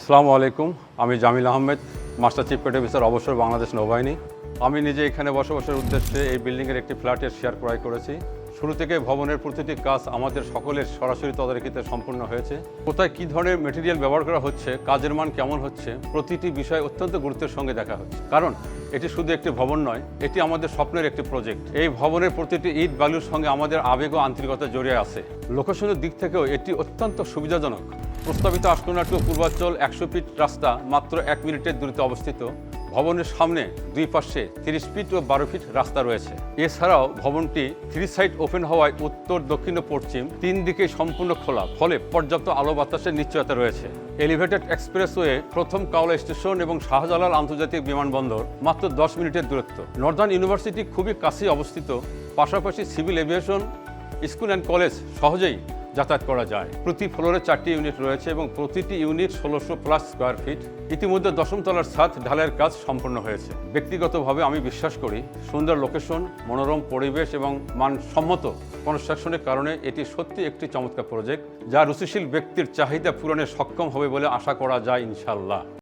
আসসালামু আলাইকুম, আমি জামিল আহমেদ, মাস্টার চিফ পেট অফিসার অবসর বাংলাদেশ নৌবাহিনী। আমি নিজে এখানে বসবাসের উদ্দেশ্যে এই বিল্ডিংয়ের একটি ফ্ল্যাটের শেয়ার ক্রয় করেছি। শুরু থেকে ভবনের প্রতিটি কাজ আমাদের সকলের সরাসরি তদারকিতে সম্পূর্ণ হয়েছে। কোথায় কী ধরনের মেটেরিয়াল ব্যবহার করা হচ্ছে, কাজের মান কেমন হচ্ছে, প্রতিটি বিষয় অত্যন্ত গুরুত্বের সঙ্গে দেখা হচ্ছে। কারণ এটি শুধু একটি ভবন নয়, এটি আমাদের স্বপ্নের একটি প্রজেক্ট। এই ভবনের প্রতিটি ইট বালুর সঙ্গে আমাদের আবেগ ও আন্তরিকতা জড়িয়ে আছে। লোকেশনের দিক থেকেও এটি অত্যন্ত সুবিধাজনক। প্রস্তাবিত আশকোনা টু পূর্বাঞ্চল 100 ফিট রাস্তা মাত্র 1 মিনিটের দূরত্বে অবস্থিত। ভবনের সামনে দুই পাশে 30 ফিট ও 12 ফিট রাস্তা রয়েছে। এছাড়াও ভবনটি 3 সাইড ওপেন হওয়ায় উত্তর, দক্ষিণ ও পশ্চিম 3 দিকে সম্পূর্ণ খোলা, ফলে পর্যাপ্ত আলো বাতাসের নিশ্চয়তা রয়েছে। এলিভেটেড এক্সপ্রেসওয়ে, প্রথম কাওলা স্টেশন এবং শাহজালাল আন্তর্জাতিক বিমানবন্দর মাত্র 10 মিনিটের দূরত্ব। নর্দার্ন ইউনিভার্সিটি খুবই কাছেই অবস্থিত, পাশাপাশি civil aviation school and college সহজেই যাতায়াত করা যায়। প্রতি ফ্লোরে 4টি ইউনিট রয়েছে এবং প্রতিটি ইউনিট 1600+ স্কোয়ার ফিট। ইতিমধ্যে 10ম তলার ছাদ ঢালাইয়ের কাজ সম্পন্ন হয়েছে। ব্যক্তিগতভাবে আমি বিশ্বাস করি, সুন্দর লোকেশন, মনোরম পরিবেশ এবং মানসম্মত কনস্ট্রাকশনের কারণে এটি সত্যি একটি চমৎকার প্রজেক্ট, যা রুচিশীল ব্যক্তির চাহিদা পূরণে সক্ষম হবে বলে আশা করা যায় ইনশাআল্লাহ।